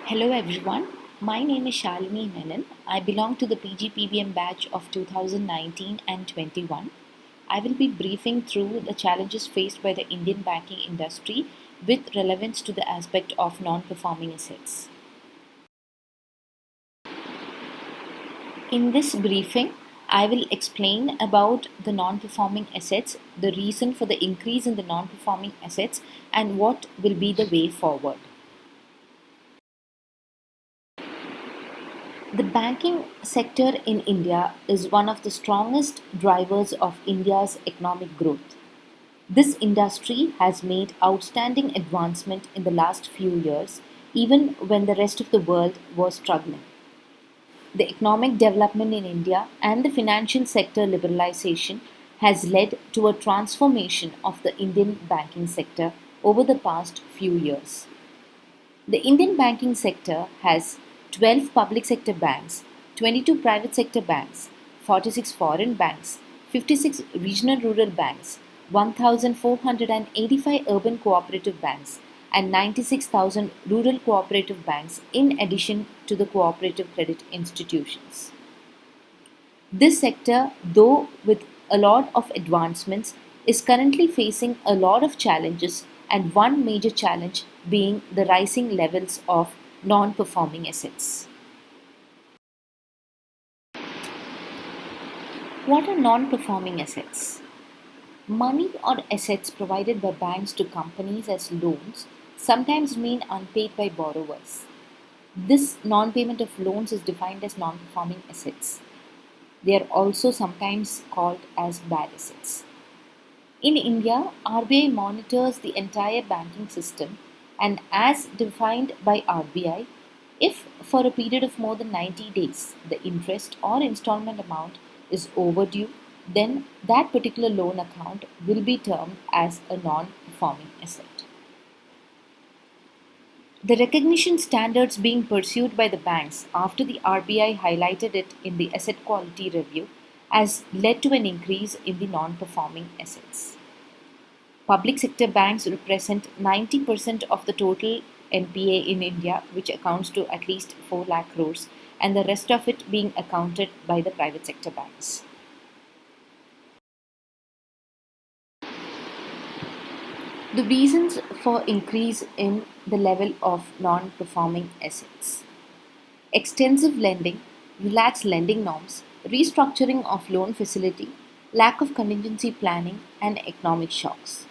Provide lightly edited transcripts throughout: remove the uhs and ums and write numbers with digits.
Hello everyone, my name is Shalini Menon. I belong to the PGPBM batch of 2019 and 21. I will be briefing through the challenges faced by the Indian banking industry with relevance to the aspect of non-performing assets. In this briefing, I will explain about the non-performing assets, the reason for the increase in the non-performing assets, and what will be the way forward. The banking sector in India is one of the strongest drivers of India's economic growth. This industry has made outstanding advancement in the last few years, even when the rest of the world was struggling. The economic development in India and the financial sector liberalization has led to a transformation of the Indian banking sector over the past few years. The Indian banking sector has 12 public sector banks, 22 private sector banks, 46 foreign banks, 56 regional rural banks, 1,485 urban cooperative banks, and 96,000 rural cooperative banks in addition to the cooperative credit institutions. This sector, though with a lot of advancements, is currently facing a lot of challenges, and one major challenge being the rising levels of non performing assets. What are non performing assets? Money or assets provided by banks to companies as loans sometimes remain unpaid by borrowers. This non payment of loans is defined as non performing assets. They are also sometimes called as bad assets. In India, RBI monitors the entire banking system, and as defined by RBI, if for a period of more than 90 days the interest or installment amount is overdue, then that particular loan account will be termed as a non performing asset. The recognition standards being pursued by the banks after the RBI highlighted it in the asset quality review has led to an increase in the non performing assets. Public sector banks represent 90% of the total NPA in India, which accounts to at least 4 lakh crores, and the rest of it being accounted by the private sector banks. The reasons for increase in the level of non performing assets: extensive lending, relaxed lending norms, restructuring of loan facility, lack of contingency planning, and economic shocks.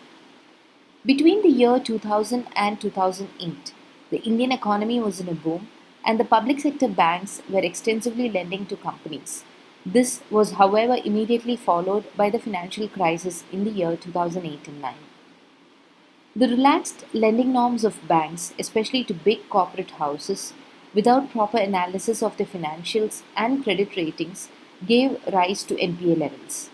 Between the year 2000 and 2008, the Indian economy was in a boom and the public sector banks were extensively lending to companies. This was, however, immediately followed by the financial crisis in the year 2008 and 9. The relaxed lending norms of banks, especially to big corporate houses, without proper analysis of their financials and credit ratings, gave rise to NPA levels.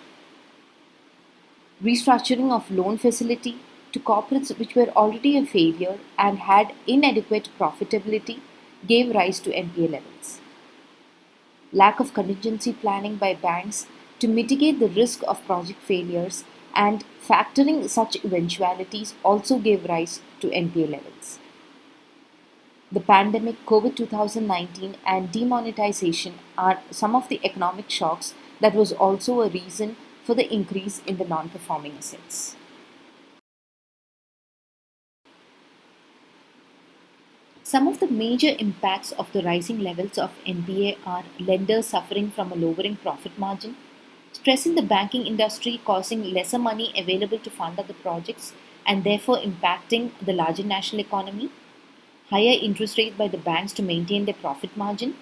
Restructuring of loan facility to corporates which were already a failure and had inadequate profitability gave rise to NPA levels. Lack of contingency planning by banks to mitigate the risk of project failures and factoring such eventualities also gave rise to NPA levels. The pandemic, COVID 2019, and demonetization are some of the economic shocks that was also a reason for the increase in the non performing assets. Some of the major impacts of the rising levels of NPA are lenders suffering from a lowering profit margin, stress in the banking industry causing lesser money available to fund other projects and therefore impacting the larger national economy, higher interest rates by the banks to maintain their profit margin,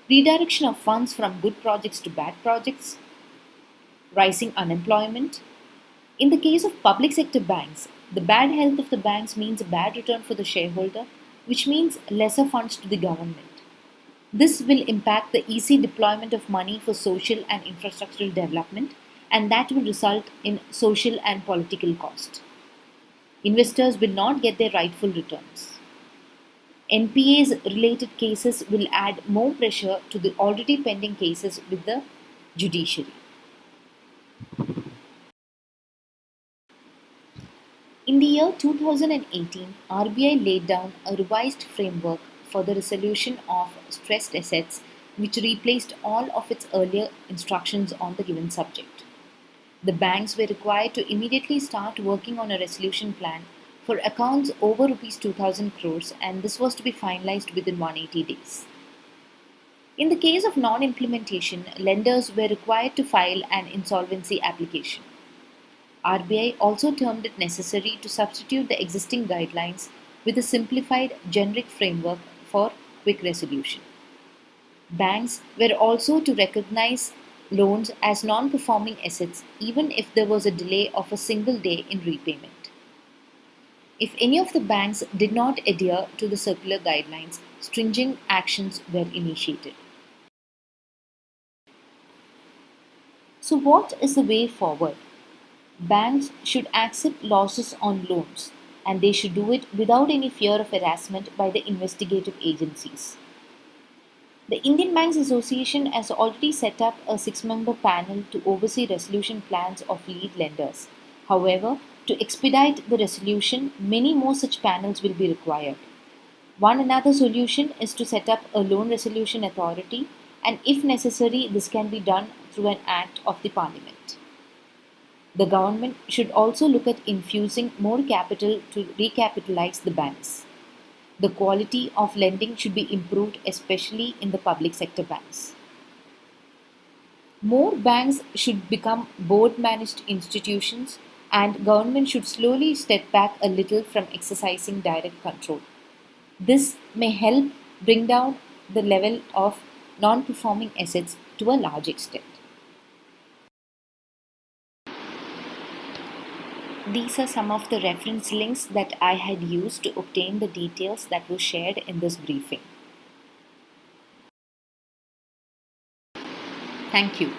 redirection of funds from good projects to bad projects, rising unemployment. In the case of public sector banks, the bad health of the banks means a bad return for the shareholder, which means lesser funds to the government. This will impact the easy deployment of money for social and infrastructural development, and that will result in social and political cost. Investors will not get their rightful returns. NPAs related cases will add more pressure to the already pending cases with the judiciary. In the year 2018, RBI laid down a revised framework for the resolution of stressed assets, which replaced all of its earlier instructions on the given subject. The banks were required to immediately start working on a resolution plan for accounts over Rs 2000 crores, and this was to be finalized within 180 days. In the case of non implementation, lenders were required to file an insolvency application. RBI also termed it necessary to substitute the existing guidelines with a simplified generic framework for quick resolution. Banks were also to recognize loans as non performing assets even if there was a delay of a single day in repayment. If any of the banks did not adhere to the circular guidelines, stringent actions were initiated. So, what is the way forward? Banks should accept losses on loans, and they should do it without any fear of harassment by the investigative agencies. The Indian Banks Association has already set up a 6-member panel to oversee resolution plans of lead lenders. However, to expedite the resolution, many more such panels will be required. One another solution is to set up a loan resolution authority, and if necessary, this can be done through an act of the Parliament. The government should also look at infusing more capital to recapitalize the banks. The quality of lending should be improved, especially in the public sector banks. More banks should become board managed institutions, and government should slowly step back a little from exercising direct control. This may help bring down the level of non performing assets to a large extent. These are some of the reference links that I had used to obtain the details that were shared in this briefing. Thank you.